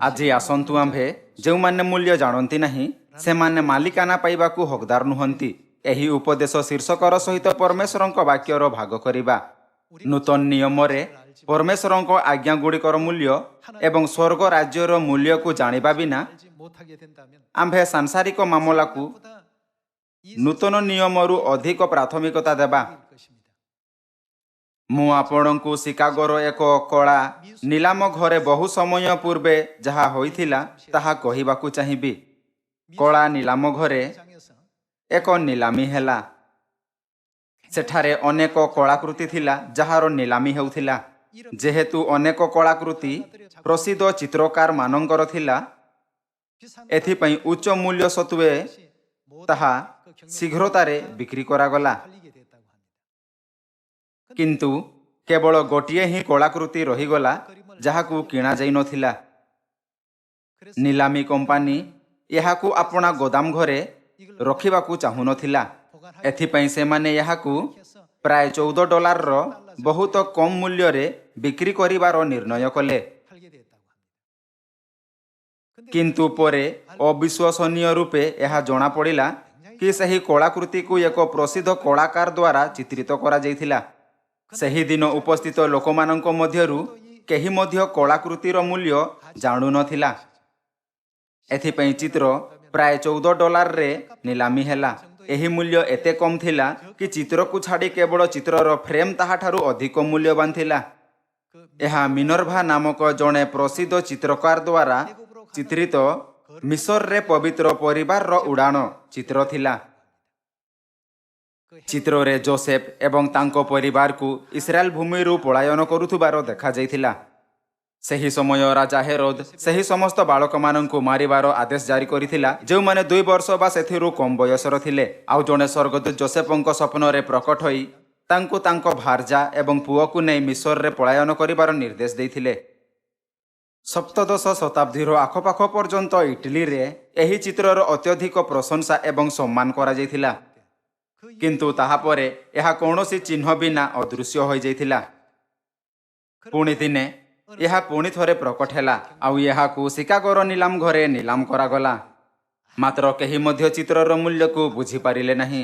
आज आसतु आम्भे जो माने मूल्य जानती नहीं से माने मालिकाना पाइबाकू हकदार नुहंती। एही उपदेश शीर्षकर सहित परमेश्वर वाक्यर भाग करिबा। नूतन नियम रे परमेश्वर आज्ञा गुड़िकर मूल्य एवं स्वर्ग राज्यर मूल्य को जानिबा बिना आम्भे सांसारिक मामला को नूतन नियमरु अधिक प्राथमिकता देबा। मु आपणଙ୍କୁ शिकागोर एक कला नीलाम घरे बहु समय पूर्वे जहा होइथिला ताहा कहिबाकू चाहिबी। कला नीलाम घरे एक नीलामी हेला। सेठारे अनेक कलाकृति थिला जहार नीलामी हेउथिला। जेहेतु अनेक कलाकृति प्रसिद्ध चित्रकार मानंकर थिला एथिपई उच्च मूल्य सत्वे ताहा शीघ्रतारे बिक्री करागला। किंतु केवल गोटिए ही कलाकृति रहीगला जहाकू किणा जाई नथिला। नीलामी कंपानी यहाकू अपना गोदाम घरे रखिबाकू चाहू नथिला। एथिपई से माने यहाकू प्राय $14 रो बहुत कम मूल्य रे बिक्री करिवार निर्णय कले। किंतु परे अविश्वसनीय रूपे यह जना पड़िला कि सही कलाकृति को एक प्रसिद्ध कलाकार द्वारा चित्रित करा जाइथिला। सही दिन उपस्थित लोकमानंक मध्यरु केही मध्य कलाकृतिर मूल्य जाणु नथिला। एथिपई चित्र प्राय $14 रे नीलामी हेला। एही मूल्य एते कम थिला कि चित्र को छाड़ी केवल चित्रर फ्रेम ताहाठारु अधिक मूल्यवान थिला। एहा मिनर्भा नामक जणे प्रसिद्ध चित्रकार द्वारा चित्रित मिसर रे पवित्र परिवार रो उड़ाण चित्र थिला। चित्र रे जोसेफ एवं तांको परिवार को इस्राएल भूमि रु पलायन करुथुबार देखा जाइथिला। सही समय राजा हेरोद सही समस्त बालक मानंकु मारिबार आदेश जारी करिथिला जो माने 2 वर्ष बा सेथिरु कम बयसर थिले। आउ जणे स्वर्गदूत जोसेफंक स्वप्न रे प्रकट होई तांको तांको भारजा एवं पुओ को नै मिसर रे पलायन करिबार निर्देश देइथिले। सप्तदश शताब्दीर आखपाख पर्यंत इटली रे एही चित्रर अत्यधिक प्रशंसा एवं सम्मान करा जाइथिला। किंतु ताहा परे यह कौनसी चिन्ह बिना अदृश्य हो जाइथिला। पुणी दिने यह पुणी थरे प्रकट हैला आउ यह को शिकागोर नीलाम घरे नीलाम करागला। मात्र केही मध्य चित्रर मूल्य को बुझी पारिले नहीं।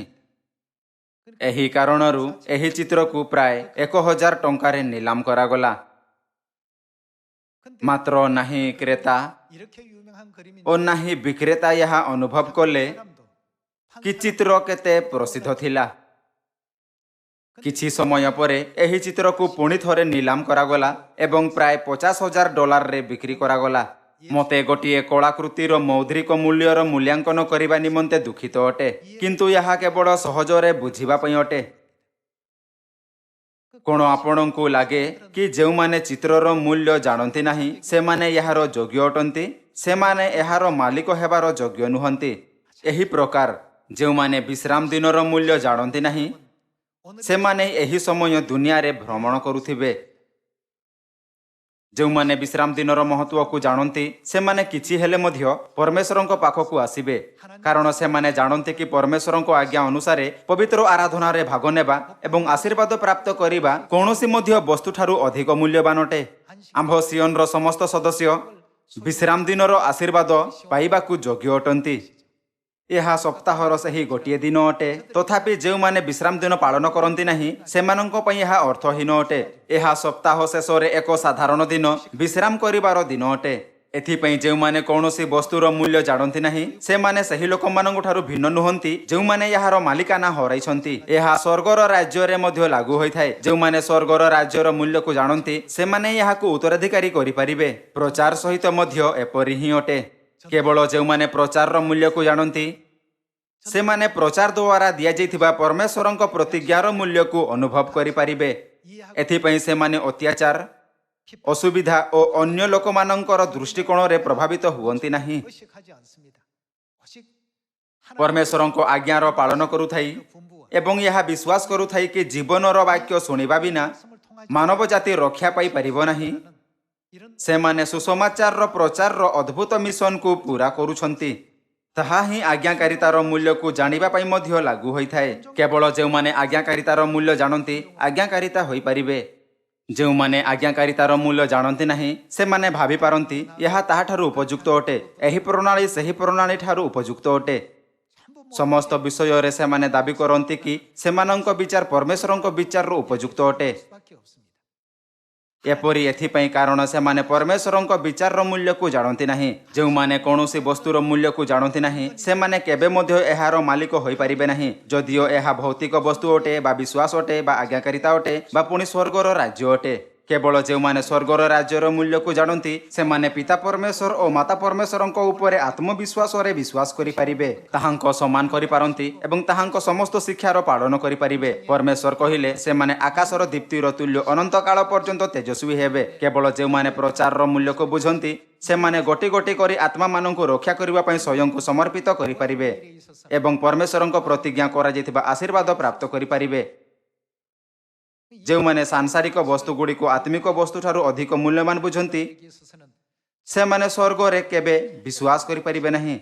एही कारणरु एही चित्र को प्राय 1000 टंकारे नीलाम करागला। मात्र नाही क्रेता और नाही विक्रेता यह अनुभव कले कि चित्र केते प्रसिद्ध थिला। किछि समय परे एही चित्र को पुणी थरे नीलाम करागला एवं प्राय $50,000 रे बिक्री करागला। मते गोटिए कलाकृतिर मौद्रिक मूल्यर मूल्यांकन करिबा निमंते दुखित अटे। किंतु यह केवल सहजरे बुझिबा पई अटे। कोण आपणଙ୍କୁ लागे कि जो माने चित्रर मूल्य जानती नहीं से माने यार योग्य अटंती से माने यार मालिक हेबार योग्य नुहंती। एही प्रकार जो माने विश्राम दिनर मूल्य जानती नहीं से माने एही समय दुनिया रे भ्रमण करुथिबे। जो माने विश्राम दिनर महत्व को जानती से माने किछि हेले मध्य परमेश्वरंक पाखकु आसीबे। कारण से माने जानती कि परमेश्वरंक आज्ञा अनुसार पवित्र आराधना रे भाग नेबा एवं आशीर्वाद प्राप्त करिबा कोनोसी मध्य वस्तु ठारू अधिक मूल्यवान अटे। आम्भ सियोन रो समस्त सदस्य विश्राम दिनर आशीर्वाद पाइबाकू योग्य अटंती। यह सप्ताहर सही गोटिए दिन अटे। तथापि जो माने विश्राम दिन पालन करती नहीं सेमानंक पई यह अर्थहीन अटे। यह सप्ताह शेष रे एक साधारण दिन विश्राम करिबार दिन अटे। एथिपई जो माने कौनसी वस्तुर मूल्य जानती नहीं से माने सही लोक मानंक ठारू भिन्न नुहंती जो माने यार मालिकाना हराइछंती। यह स्वर्गर राज्य रे मध्य लागू होइथाय। जो माने स्वर्गर राज्यर मूल्य को जानती से माने यहाकू उत्तराधिकारी करि परिबे। प्रचार सहित मध्य एपरि ही अटे। केवल जो माने प्रचार रो मूल्य को जानती से माने प्रचार द्वारा दिया जाइथिबा परमेश्वरंक प्रतिज्ञार मूल्य को अनुभव करि परिबे। एथिपई से माने अत्याचार असुविधा और अन्य लोक मानंकर दृष्टिकोण रे प्रभावित हुवंती नहीं। परमेश्वरंक आज्ञार पालन करुथाई एवं यह विश्वास करुथाई कि जीवनर वाक्य सुनिबा बिना मानव जाति रक्षा पाई परिबो नहीं। से माने सुसमाचार प्रचार अद्भुत मिशन को पूरा करुछंती। ताहा ही आज्ञाकारितार मूल्य को जानिबा पाई मध्य लागू होइथाय। केवल जो माने आज्ञाकारितार मूल्य जानती आज्ञाकारिता होई परिबे। ଯେଉଁମାନେ ଆଜ୍ଞାକାରିତାର ମୂଲ୍ୟ ଜାଣନ୍ତି ନାହିଁ ସେମାନେ ଭାବି ପାରନ୍ତି ଏହା ତାହାଠାରୁ ଉପଯୁକ୍ତ ଅଟେ, ଏହି ପ୍ରଣାଳୀ ସେହି ପ୍ରଣାଳୀ ଠାରୁ ଉପଯୁକ୍ତ ଅଟେ। ସମସ୍ତ ବିଷୟରେ ସେମାନେ ଦାବି କରନ୍ତି କି ସେମାନଙ୍କ ବିଚାର ପରମେଶ୍ୱରଙ୍କ ବିଚାରରୁ ଉପଯୁକ୍ତ ଅଟେ। ଏପରି ଏଥିପାଇଁ କାରଣ ସେମାନେ ପରମେଶ୍ୱରଙ୍କ ବିଚାରର ମୂଲ୍ୟକୁ ଜାଣନ୍ତି ନାହିଁ। ଯେଉଁମାନେ କୌଣସି ବସ୍ତୁର ମୂଲ୍ୟକୁ ଜାଣନ୍ତି ନାହିଁ ସେମାନେ କେବେ ମଧ୍ୟ ଏହାର ମାଲିକ ହୋଇପାରିବେ ନାହିଁ, ଯଦିଓ ଏହା ଭୌତିକ ବସ୍ତୁ ଅଟେ ବା ବିଶ୍ୱାସ ଅଟେ ବା ଆଜ୍ଞାକାରିତା ଅଟେ ବା ପୁଣି ସ୍ୱର୍ଗର ରାଜ୍ୟ ଅଟେ। କେବଳ ଯେଉଁମାନେ ସ୍ୱର୍ଗର ରାଜ୍ୟର ମୂଲ୍ୟକୁ ଜାଣନ୍ତି ସେମାନେ ପିତା ପରମେଶ୍ୱର ଓ ମାତା ପରମେଶ୍ୱରଙ୍କ ଉପରେ ଆତ୍ମବିଶ୍ୱାସରେ ବିଶ୍ୱାସ କରିପାରିବେ, ତାହାଙ୍କ ସମ୍ମାନ କରିପାରନ୍ତି ଏବଂ ତାହାଙ୍କ ସମସ୍ତ ଶିକ୍ଷାର ପାଳନ କରିପାରିବେ। ପରମେଶ୍ୱର କହିଲେ ସେମାନେ ଆକାଶର ଦୀପ୍ତିର ତୁଲ୍ୟ ଅନନ୍ତ କାଳ ପର୍ଯ୍ୟନ୍ତ ତେଜସ୍ୱୀ ହେବେ। କେବଳ ଯେଉଁମାନେ ପ୍ରଚାରର ମୂଲ୍ୟକୁ ବୁଝନ୍ତି ସେମାନେ ଗୋଟି ଗୋଟି କରି ଆତ୍ମାମାନଙ୍କୁ ରକ୍ଷା କରିବା ପାଇଁ ସ୍ୱୟଂକୁ ସମର୍ପିତ କରିପାରିବେ ଏବଂ ପରମେଶ୍ୱରଙ୍କ ପ୍ରତିଜ୍ଞା କରାଯାଇଥିବା ଆଶୀର୍ବାଦ ପ୍ରାପ୍ତ କରିପାରିବେ। ଯେଉଁମାନେ ସାଂସାରିକ ବସ୍ତୁଗୁଡ଼ିକୁ ଆତ୍ମିକ ବସ୍ତୁଠାରୁ ଅଧିକ ମୂଲ୍ୟବାନ ବୁଝନ୍ତି ସେମାନେ ସ୍ୱର୍ଗରେ କେବେ ବିଶ୍ୱାସ କରିପାରିବେ ନାହିଁ।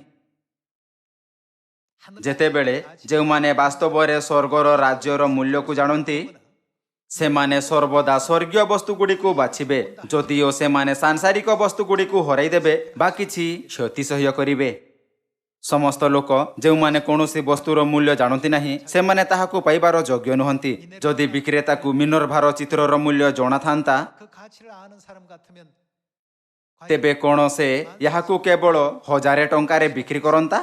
ଯେତେବେଳେ ଯେଉଁମାନେ ବାସ୍ତବରେ ସ୍ୱର୍ଗର ରାଜ୍ୟର ମୂଲ୍ୟକୁ ଜାଣନ୍ତି ସେମାନେ ସର୍ବଦା ସ୍ୱର୍ଗୀୟ ବସ୍ତୁଗୁଡ଼ିକୁ ବାଛିବେ, ଯଦିଓ ସେମାନେ ସାଂସାରିକ ବସ୍ତୁଗୁଡ଼ିକୁ ହରାଇଦେବେ ବା କିଛି କ୍ଷତି ସହ୍ୟ କରିବେ। ସମସ୍ତ ଲୋକ ଯେଉଁମାନେ କୌଣସି ବସ୍ତୁର ମୂଲ୍ୟ ଜାଣନ୍ତି ନାହିଁ ସେମାନେ ତାହାକୁ ପାଇବାର ଯୋଗ୍ୟ ନୁହନ୍ତି। ଯଦି ବିକ୍ରେତାକୁ ମିନର୍ଭାର ଚିତ୍ରର ମୂଲ୍ୟ ଜଣାଥାନ୍ତା ତେବେ କ'ଣ ସେ ଏହାକୁ କେବଳ 1000 ଟଙ୍କାରେ ବିକ୍ରି କରନ୍ତା?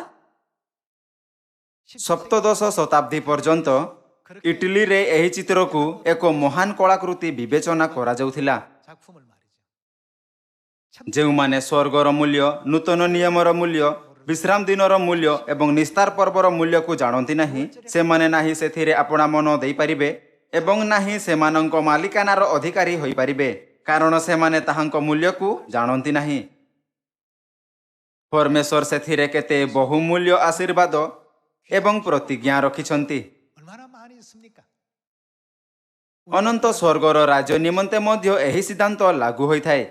ସପ୍ତଦଶ ଶତାବ୍ଦୀ ପର୍ଯ୍ୟନ୍ତ ଇଟାଲୀରେ ଏହି ଚିତ୍ରକୁ ଏକ ମହାନ କଳାକୃତି ବିବେଚନା କରାଯାଉଥିଲା। ଯେଉଁମାନେ ସ୍ୱର୍ଗର ମୂଲ୍ୟ, ନୂତନ ନିୟମର ମୂଲ୍ୟ, ବିଶ୍ରାମ ଦିନର ମୂଲ୍ୟ ଏବଂ ନିସ୍ତାର ପର୍ବର ମୂଲ୍ୟକୁ ଜାଣନ୍ତି ନାହିଁ ସେମାନେ ନାହିଁ ସେଥିରେ ଆପଣା ମନ ଦେଇପାରିବେ ଏବଂ ନାହିଁ ସେମାନଙ୍କ ମାଲିକାନାର ଅଧିକାରୀ ହୋଇପାରିବେ, କାରଣ ସେମାନେ ତାହାଙ୍କ ମୂଲ୍ୟକୁ ଜାଣନ୍ତି ନାହିଁ। ପରମେଶ୍ୱର ସେଥିରେ କେତେ ବହୁମୂଲ୍ୟ ଆଶୀର୍ବାଦ ଏବଂ ପ୍ରତିଜ୍ଞା ରଖିଛନ୍ତି। ଅନନ୍ତ ସ୍ୱର୍ଗର ରାଜ୍ୟ ନିମନ୍ତେ ମଧ୍ୟ ଏହି ସିଦ୍ଧାନ୍ତ ଲାଗୁ ହୋଇଥାଏ।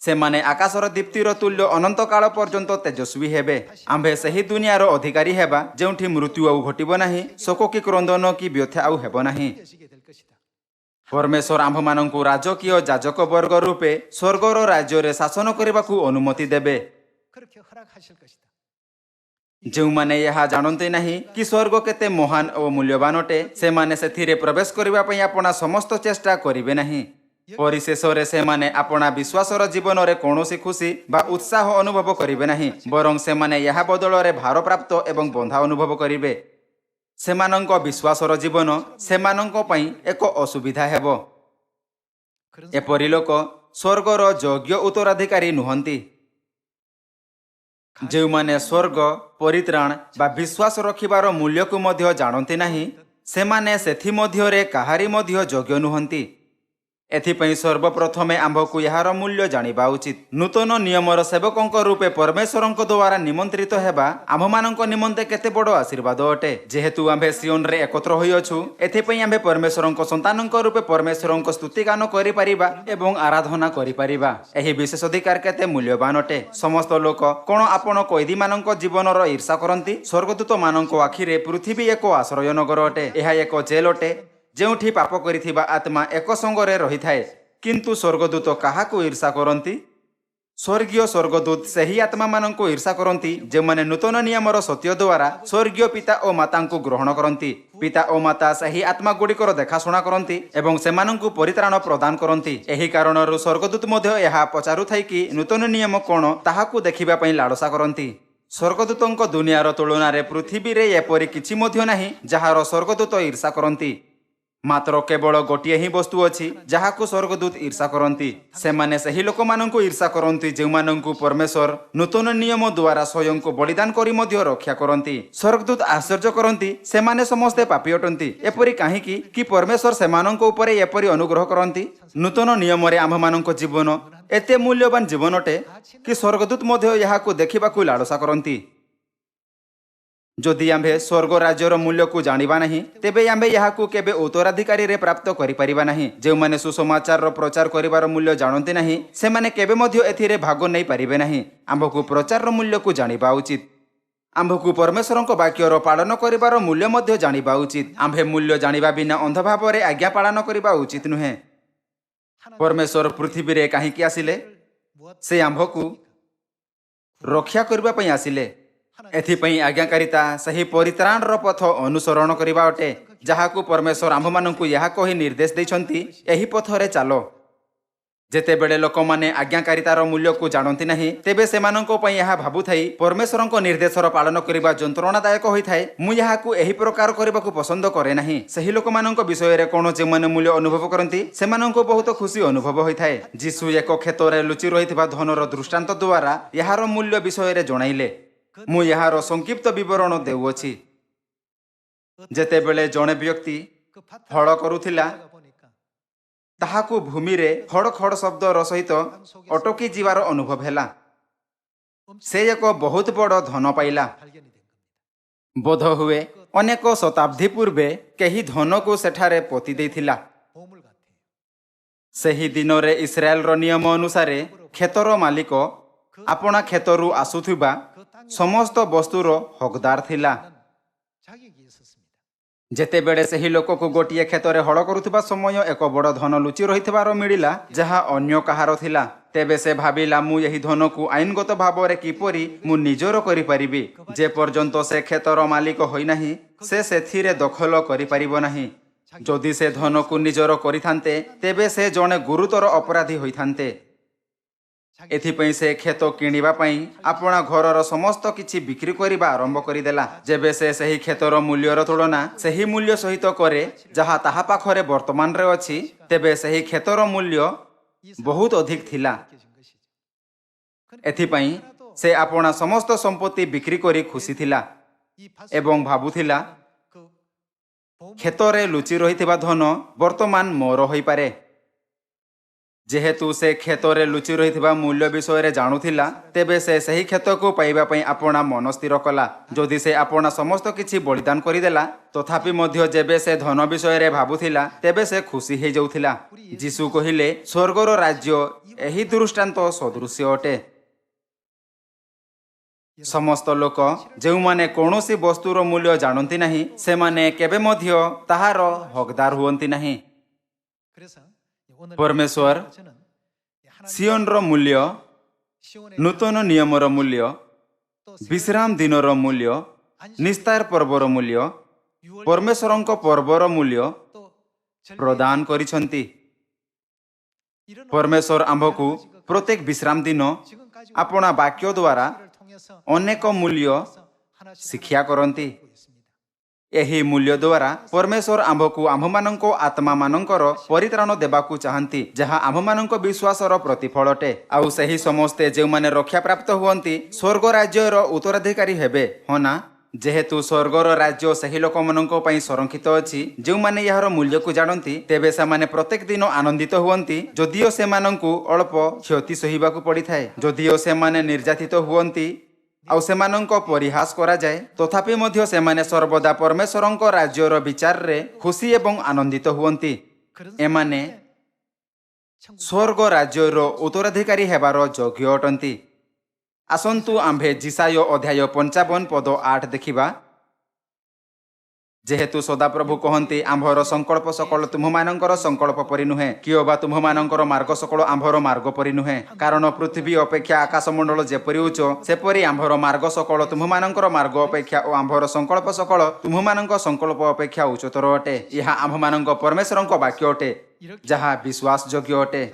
ସେମାନେ ଆକାଶର ଦୀପ୍ତିର ତୁଲ୍ୟ ଅନନ୍ତ କାଳ ପର୍ଯ୍ୟନ୍ତ ତେଜସ୍ୱୀ ହେବେ। ଆମ୍ଭେ ସେହି ଦୁନିଆର ଅଧିକାରୀ ହେବା ଯେଉଁଠି ମୃତ୍ୟୁ ଆଉ ଘଟିବ ନାହିଁ, ଶୋକ କି କ୍ରନ୍ଦନ କି ବ୍ୟଥା ଆଉ ହେବ ନାହିଁ। ପରମେଶ୍ୱର ଆମ୍ଭମାନଙ୍କୁ ରାଜକୀୟ ଯାଜକ ବର୍ଗ ରୂପେ ସ୍ୱର୍ଗର ରାଜ୍ୟରେ ଶାସନ କରିବାକୁ ଅନୁମତି ଦେବେ। ଯେଉଁମାନେ ଏହା ଜାଣନ୍ତି ନାହିଁ କି ସ୍ୱର୍ଗ କେତେ ମହାନ ଓ ମୂଲ୍ୟବାନ ଅଟେ ସେମାନେ ସେଥିରେ ପ୍ରବେଶ କରିବା ପାଇଁ ଆପଣା ସମସ୍ତ ଚେଷ୍ଟା କରିବେ ନାହିଁ। ପରିଶେଷରେ ସେମାନେ ଆପଣା ବିଶ୍ୱାସର ଜୀବନରେ କୌଣସି ଖୁସି ବା ଉତ୍ସାହ ଅନୁଭବ କରିବେ ନାହିଁ, ବରଂ ସେମାନେ ଏହା ବଦଳରେ ଭାରପ୍ରାପ୍ତ ଏବଂ ବନ୍ଧା ଅନୁଭବ କରିବେ। ସେମାନଙ୍କ ବିଶ୍ୱାସର ଜୀବନ ସେମାନଙ୍କ ପାଇଁ ଏକ ଅସୁବିଧା ହେବ। ଏପରି ଲୋକ ସ୍ୱର୍ଗର ଯୋଗ୍ୟ ଉତ୍ତରାଧିକାରୀ ନୁହନ୍ତି। ଯେଉଁମାନେ ସ୍ୱର୍ଗ, ପରିତ୍ରାଣ ବା ବିଶ୍ୱାସ ରଖିବାର ମୂଲ୍ୟକୁ ମଧ୍ୟ ଜାଣନ୍ତି ନାହିଁ ସେମାନେ ସେଥିମଧ୍ୟରେ କାହାରି ମଧ୍ୟ ଯୋଗ୍ୟ ନୁହନ୍ତି। ଏଥିପାଇଁ ସର୍ବପ୍ରଥମେ ଆମ୍ଭକୁ ଏହାର ମୂଲ୍ୟ ଜାଣିବା ଉଚିତ। ନୂତନ ନିୟମର ସେବକଙ୍କ ରୂପେ ପରମେଶ୍ୱରଙ୍କ ଦ୍ୱାରା ନିମନ୍ତ୍ରିତ ହେବା ଆମ୍ଭମାନଙ୍କ ନିମନ୍ତେ କେତେ ବଡ଼ ଆଶୀର୍ବାଦ ଅଟେ। ଯେହେତୁ ଆମ୍ଭେ ସିଓନରେ ଏକତ୍ର ହୋଇଅଛୁ ଏଥିପାଇଁ ଆମ୍ଭେ ପରମେଶ୍ୱରଙ୍କ ସନ୍ତାନଙ୍କ ରୂପେ ପରମେଶ୍ୱରଙ୍କ ସ୍ତୁତିଗାନ କରିପାରିବା ଏବଂ ଆରାଧନା କରିପାରିବା। ଏହି ବିଶେଷ ଅଧିକାର କେତେ ମୂଲ୍ୟବାନ ଅଟେ। ସମସ୍ତ ଲୋକ କ'ଣ ଆପଣ କଏଦୀମାନଙ୍କ ଜୀବନର ଈର୍ଷା କରନ୍ତି? ସ୍ୱର୍ଗଦୂତମାନଙ୍କ ଆଖିରେ ପୃଥିବୀ ଏକ ଆଶ୍ରୟ ନଗର ଅଟେ। ଏହା ଏକ ଜେଲ୍ ଅଟେ ଯେଉଁଠି ପାପ କରିଥିବା ଆତ୍ମା ଏକ ସଙ୍ଗରେ ରହିଥାଏ। କିନ୍ତୁ ସ୍ୱର୍ଗଦୂତ କାହାକୁ ଈର୍ଷା କରନ୍ତି? ସ୍ୱର୍ଗୀୟ ସ୍ୱର୍ଗଦୂତ ସେହି ଆତ୍ମାମାନଙ୍କୁ ଈର୍ଷା କରନ୍ତି ଯେଉଁମାନେ ନୂତନ ନିୟମର ସତ୍ୟ ଦ୍ୱାରା ସ୍ୱର୍ଗୀୟ ପିତା ଓ ମାତାଙ୍କୁ ଗ୍ରହଣ କରନ୍ତି। ପିତା ଓ ମାତା ସେହି ଆତ୍ମାଗୁଡ଼ିକର ଦେଖାଶୁଣା କରନ୍ତି ଏବଂ ସେମାନଙ୍କୁ ପରିତ୍ରାଣ ପ୍ରଦାନ କରନ୍ତି। ଏହି କାରଣରୁ ସ୍ୱର୍ଗଦୂତ ମଧ୍ୟ ଏହା ପଚାରୁଥାଏ କି ନୂତନ ନିୟମ କ'ଣ ତାହାକୁ ଦେଖିବା ପାଇଁ ଲାଳସା କରନ୍ତି। ସ୍ୱର୍ଗଦୂତଙ୍କ ଦୁନିଆର ତୁଳନାରେ ପୃଥିବୀରେ ଏପରି କିଛି ମଧ୍ୟ ନାହିଁ ଯାହାର ସ୍ୱର୍ଗଦୂତ ଈର୍ଷା କରନ୍ତି। ମାତ୍ର କେବଳ ଗୋଟିଏ ହିଁ ବସ୍ତୁ ଅଛି ଯାହାକୁ ସ୍ୱର୍ଗଦୂତ ଈର୍ଷା କରନ୍ତି। ସେମାନେ ସେହି ଲୋକମାନଙ୍କୁ ଈର୍ଷା କରନ୍ତି ଯେଉଁମାନଙ୍କୁ ପରମେଶ୍ୱର ନୂତନ ନିୟମ ଦ୍ୱାରା ସ୍ୱୟଂକୁ ବଳିଦାନ କରି ମଧ୍ୟ ରକ୍ଷା କରନ୍ତି। ସ୍ୱର୍ଗଦୂତ ଆଶ୍ଚର୍ଯ୍ୟ କରନ୍ତି ସେମାନେ ସମସ୍ତେ ପାପୀ ଅଟନ୍ତି। ଏପରି କାହିଁକି କି ପରମେଶ୍ୱର ସେମାନଙ୍କ ଉପରେ ଏପରି ଅନୁଗ୍ରହ କରନ୍ତି? ନୂତନ ନିୟମରେ ଆମ୍ଭମାନଙ୍କ ଜୀବନ ଏତେ ମୂଲ୍ୟବାନ ଜୀବନ ଅଟେ କି ସ୍ୱର୍ଗଦୂତ ମଧ୍ୟ ଏହାକୁ ଦେଖିବାକୁ ଲାଳସା କରନ୍ତି। ଯଦି ଆମ୍ଭେ ସ୍ୱର୍ଗ ରାଜ୍ୟର ମୂଲ୍ୟକୁ ଜାଣିବା ନାହିଁ ତେବେ ଆମ୍ଭେ ଏହାକୁ କେବେ ଉତ୍ତରାଧିକାରୀରେ ପ୍ରାପ୍ତ କରିପାରିବା ନାହିଁ। ଯେଉଁମାନେ ସୁସମାଚାରର ପ୍ରଚାର କରିବାର ମୂଲ୍ୟ ଜାଣନ୍ତି ନାହିଁ ସେମାନେ କେବେ ମଧ୍ୟ ଏଥିରେ ଭାଗ ନେଇପାରିବେ ନାହିଁ। ଆମ୍ଭକୁ ପ୍ରଚାରର ମୂଲ୍ୟକୁ ଜାଣିବା ଉଚିତ। ଆମ୍ଭକୁ ପରମେଶ୍ୱରଙ୍କ ବାକ୍ୟର ପାଳନ କରିବାର ମୂଲ୍ୟ ମଧ୍ୟ ଜାଣିବା ଉଚିତ। ଆମ୍ଭେ ମୂଲ୍ୟ ଜାଣିବା ବିନା ଅନ୍ଧ ଭାବରେ ଆଜ୍ଞା ପାଳନ କରିବା ଉଚିତ ନୁହେଁ। परमेश्वर पृथ्वी रे कहीं आसिले से आंभ को रक्षा करबा पई आसिले एथिपई आज्ञाकारिता सही परित्राणर पथ अनुसरण करिबा अटे जहाकू परमेश्वर आंभ माननकू यहा कहि निर्देश दैछंती एही पथरे चालो जेतेबेले लोक माने आज्ञाकारितार मूल्य को जानती नहीं तेबे सेमानंको पई यहा भाबुथाई परमेश्वरंको निर्देशर पालन करिबा जंत्रणादायक होइथाय मु यहाकू एही प्रकार करिबाकू पसंद करे नाही सही लोक मानंको विषय रे कोन जे माने मूल्य अनुभव करंती सेमानंको बहुत खुशी अनुभव होइथाय जीसु एक क्षेत्र लुचि रहितबा धनर दृष्टांत द्वारा यहार मूल्य विषय रे जणाइले मु यहार संक्षिप्त विवरण देउछि जेतेबेले जणे व्यक्ति हळ करूथिला ताहाकू भूमि रे खड़ खड़ शब्दर सहित अटकी जीवार अनुभव हैला से एक बहुत बड़ धन पाइला बोध हुए अनेक शताब्दी पूर्वे केही धन को सेठारे पोति देथिला सेही दिन रे इस्राएल रो नियम अनुसार खेतर मालिक आपना खेतरु आसुथुबा समस्त वस्तुर हकदार थिला जेतेबेले सही लोक को गोटे क्षेत्र हड़ करुवा समय एक बड़ धन लुचि रही मिला जहाँ अन्य कहार थिला तेबे से भाविला मु यही धन को आईनगत भाव में किपरि मु निजर करि परिबि जे पर्यंत से क्षेत्र मालिक होई नाही से सेथिरे दखल करि परिबो नाही जदि से धन को निजर करिथान्ते तेबे से जणे गुरुतर अपराधी होइथान्ते एथिपई से खेत किणिबा पई आपना घरर समस्त किछि बिक्री करिबा आरंभ करिदेला जेबे से सही खेतर मूल्यर तुलना सही मूल्य सहित करे जहाँ ताहा पाखरे वर्तमान रे अछि तेबे सही खेतर मूल्य बहुत अधिक थिला एथिपई से आपना समस्त संपत्ति बिक्री करी खुशी थिला एवं भाबुथिला खेतरे लुचि रहिथिबा धन वर्तमान मोर होई पारे जेहेतु से खेतरे लुचि रहिथिबा मूल्य विषय रे जानुथिला तेबे से सही खेत को पाइबा पई आपना मन स्थिर कला जदि से आपना समस्त किछि बलिदान करिदेला तथापि मध्य जेबे से धन विषय रे भाबुथिला तेबे से खुशी हे जाउथिला जीसु कहिले स्वर्गर राज्य एही दृष्टांत सदृश्य अटे समस्त लोक जो माने कौनसी वस्तुर मूल्य जानती नहीं से माने केबे मध्य ताहार हकदार हुअंती नहीं परमेश्वर सियोनर मूल्य नूतन नियमर मूल्य विश्राम दिनर मूल्य निस्तार पर्वर मूल्य परमेश्वरंक पर्वर मूल्य प्रदान करिसंती परमेश्वर आंभकू प्रत्येक विश्राम दिन अपना वाक्य द्वारा अनेक मूल्य शिक्षा करती एही मूल्य द्वारा परमेश्वर आंभकू आंभमानंको आत्मा मानंकर परित्राण देबाकू चाहंती जहाँ आंभमानंक विश्वासर प्रतिफल अटे आउ सही समस्ते जो माने रक्षा प्राप्त हुअंती स्वर्ग राज्यर उत्तराधिकारी हेबे होना जेहेतु स्वर्गर राज्य सही लोक मानंको पई संरक्षित अछि जो माने यार मूल्य को जानती तेबे से माने प्रत्येक दिन आनंदित हुअंती जदियो से मानंकू अल्प क्षति सहिबाकू पड़िथाय जदियो से माने निर्यातित हुअंती आउ सेमानंको परिहास करा जाए तथापि मध्य सेमाने सर्वदा परमेश्वरंक राज्यर विचार रे खुशी एवं आनंदित हुअंती एमाने स्वर्ग राज्यर उत्तराधिकारी हेबार योग्य अटंती आसंतु आंभे जिसाय अध्याय 55 पद 8 देखिबा जेहेतु सदाप्रभु कहती आंभर संकल्प सकल तुम्हानंकर संकल्प परि नुहे किओबा तुम्हानंकर मार्ग सकल आंभर मार्ग परि नुहे कारण पृथ्वी अपेक्षा आकाशमंडल जेपरि उच्च सेपरि आंभर मार्ग सकल तुम्हानंकर मार्ग अपेक्षा और आंभर संकल्प सकल तुम्हानंक संकल्प अपेक्षा उच्चतर अटे यह आंभमानंक परमेश्वरंक वाक्य अटे जहाँ विश्वास योग्य अटे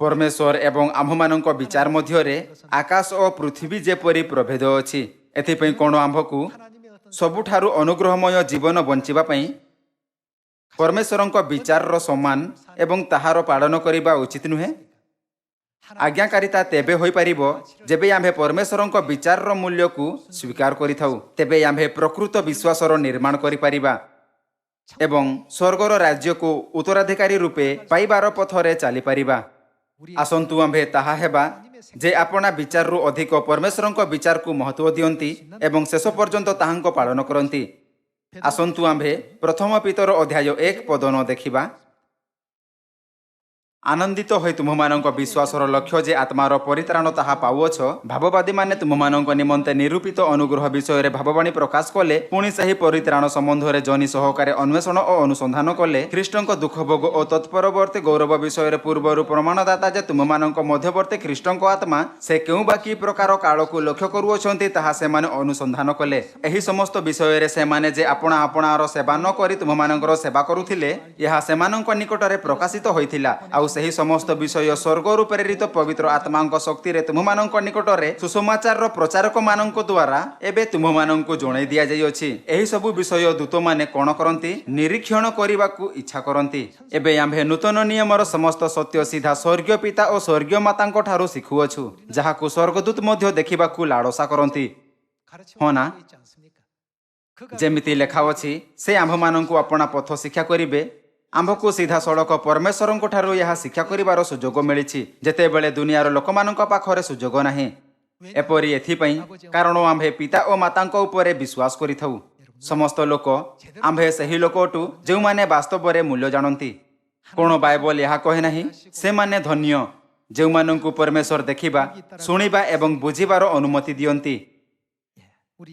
परमेश्वर एवं आंभमानंक विचार मध्यरे आकाश और पृथ्वी जेपरि प्रभेद अछि एथिपई कोन आंभकू सबुठारु अनुग्रहमय जीवन बंचिबा पई परमेश्वरंक विचार समान एवं ताहार पालन करिबा उचित नुहे आज्ञाकारिता तेबे होई परिबो जेबे आम्भे परमेश्वरंक विचार मूल्य को स्वीकार करिथाउ तेबे आम्भे प्रकृत विश्वासर निर्माण करि परिबा एवं स्वर्गर राज्य को उत्तराधिकारी रूपे पाइबार पथरे चली परिबा आसंतु आम्भे ताहा हेबा जे आपना विचार रु अधिक परमेश्वरंक विचार को महत्व दियंती एवं शेष पर्यंत ताहांक पालन करंती आसंतु आम्भे प्रथम पीतर अध्याय 1 पद 9 देखिबा ଆନନ୍ଦିତ ହୋଇ ତୁମମାନଙ୍କ ବିଶ୍ୱାସର ଲକ୍ଷ୍ୟ ଯେ ଆତ୍ମାର ପରିତ୍ରାଣ ତାହା ପାଉଅଛ। ଭାବବାଦୀମାନେ ତୁମମାନଙ୍କ ନିମନ୍ତେ ନିରୂପିତ ଅନୁଗ୍ରହ ବିଷୟରେ ଭାବବାଣୀ ପ୍ରକାଶ କଲେ, ପୁଣି ସେହି ପରିତ୍ରାଣ ସମ୍ବନ୍ଧରେ ଜନି ସହକାରେ ଅନ୍ୱେଷଣ ଓ ଅନୁସନ୍ଧାନ କଲେ। ଖ୍ରୀଷ୍ଟଙ୍କ ଦୁଃଖ ଭୋଗ ଓ ତତ୍ପରବର୍ତ୍ତୀ ଗୌରବ ବିଷୟରେ ପୂର୍ବରୁ ପ୍ରମାଣଦାତା ଯେ ତୁମମାନଙ୍କ ମଧ୍ୟବର୍ତ୍ତୀ ଖ୍ରୀଷ୍ଟଙ୍କ ଆତ୍ମା ସେ କେଉଁ ବା କି ପ୍ରକାର କାଳକୁ ଲକ୍ଷ୍ୟ କରୁଅଛନ୍ତି ତାହା ସେମାନେ ଅନୁସନ୍ଧାନ କଲେ। ଏହି ସମସ୍ତ ବିଷୟରେ ସେମାନେ ଯେ ଆପଣାର ସେବା ନ କରି ତୁମମାନଙ୍କର ସେବା କରୁଥିଲେ, ଏହା ସେମାନଙ୍କ ନିକଟରେ ପ୍ରକାଶିତ ହୋଇଥିଲା। ଆଉ ସେହି ସମସ୍ତ ବିଷୟ ସ୍ୱର୍ଗରୁ ପ୍ରେରିତ ପବିତ୍ର ଆତ୍ମାଙ୍କ ଶକ୍ତିରେ ତୁମମାନଙ୍କ ନିକଟରେ ସୁସମାଚାରର ପ୍ରଚାରକମାନଙ୍କ ଦ୍ୱାରା ଏବେ ତୁମମାନଙ୍କୁ ଜଣାଇ ଦିଆଯାଇଅଛି। ଏହି ସବୁ ବିଷୟ ଦୂତମାନେ କ'ଣ କରନ୍ତି? ନିରୀକ୍ଷଣ କରିବାକୁ ଇଚ୍ଛା କରନ୍ତି। ଏବେ ଆମ୍ଭେ ନୂତନ ନିୟମର ସମସ୍ତ ସତ୍ୟ ସିଧା ସ୍ୱର୍ଗୀୟ ପିତା ଓ ସ୍ୱର୍ଗୀୟ ମାତାଙ୍କ ଠାରୁ ଶିଖୁଅଛୁ, ଯାହାକୁ ସ୍ୱର୍ଗଦୂତ ମଧ୍ୟ ଦେଖିବାକୁ ଲାଳସା କରନ୍ତି। ହଁ ନା? ଯେମିତି ଲେଖା ଅଛି, ସେ ଆମ୍ଭମାନଙ୍କୁ ଆପଣା ପଥ ଶିକ୍ଷା କରିବେ। ଆମ୍ଭକୁ ସିଧାସଳଖ ପରମେଶ୍ୱରଙ୍କ ଠାରୁ ଏହା ଶିକ୍ଷା କରିବାର ସୁଯୋଗ ମିଳିଛି, ଯେତେବେଳେ ଦୁନିଆର ଲୋକମାନଙ୍କ ପାଖରେ ସୁଯୋଗ ନାହିଁ। ଏପରି ଏଥିପାଇଁ କାରଣ ଆମ୍ଭେ ପିତା ଓ ମାତାଙ୍କ ଉପରେ ବିଶ୍ୱାସ କରିଥାଉ। ସମସ୍ତ ଲୋକ ଆମ୍ଭେ ସେହି ଲୋକ ଅଟୁ ଯେଉଁମାନେ ବାସ୍ତବରେ ମୂଲ୍ୟ ଜାଣନ୍ତି। କ'ଣ ବାଇବଲ ଏହା କହେ ନାହିଁ? ସେମାନେ ଧନ୍ୟ ଯେଉଁମାନଙ୍କୁ ପରମେଶ୍ୱର ଦେଖିବା, ଶୁଣିବା ଏବଂ ବୁଝିବାର ଅନୁମତି ଦିଅନ୍ତି।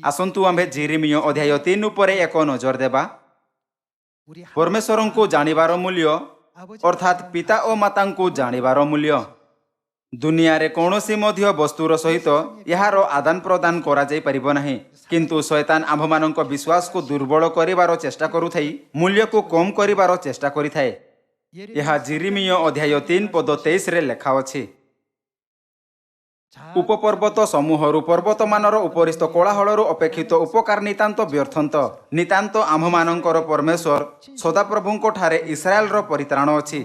ଆସନ୍ତୁ ଆମ୍ଭେ ଯେରେମିୟ ଅଧ୍ୟାୟ 3 ଉପରେ ଏକ ନଜର ଦେବା। ପରମେଶ୍ୱରଙ୍କୁ ଜାଣିବାର ମୂଲ୍ୟ ଅର୍ଥାତ୍ ପିତା ଓ ମାତାଙ୍କୁ ଜାଣିବାର ମୂଲ୍ୟ। ଦୁନିଆରେ କୌଣସି ମଧ୍ୟ ବସ୍ତୁର ସହିତ ଏହାର ଆଦାନ ପ୍ରଦାନ କରାଯାଇପାରିବ ନାହିଁ। କିନ୍ତୁ ଶୟତାନ ଆମ୍ଭମାନଙ୍କ ବିଶ୍ୱାସକୁ ଦୁର୍ବଳ କରିବାର ଚେଷ୍ଟା କରୁଥାଇ ମୂଲ୍ୟକୁ କମ୍ କରିବାର ଚେଷ୍ଟା କରିଥାଏ। ଏହା ଯେରେମିୟ ଅଧ୍ୟାୟ 3 ପଦ 23ରେ ଲେଖା ଅଛି। ଉପପର୍ବତ ସମୂହରୁ ପର୍ବତମାନର ଉପରିସ୍ଥ କୋଳାହଳରୁ ଅପେକ୍ଷିତ ଉପକାର ନିତାନ୍ତ ବ୍ୟର୍ଥନ୍ତ। ନିତାନ୍ତ ଆମ୍ଭମାନଙ୍କର ପରମେଶ୍ୱର ସଦାପ୍ରଭୁଙ୍କ ଠାରେ ଇସ୍ରାଏଲର ପରିତ୍ରାଣ ଅଛି।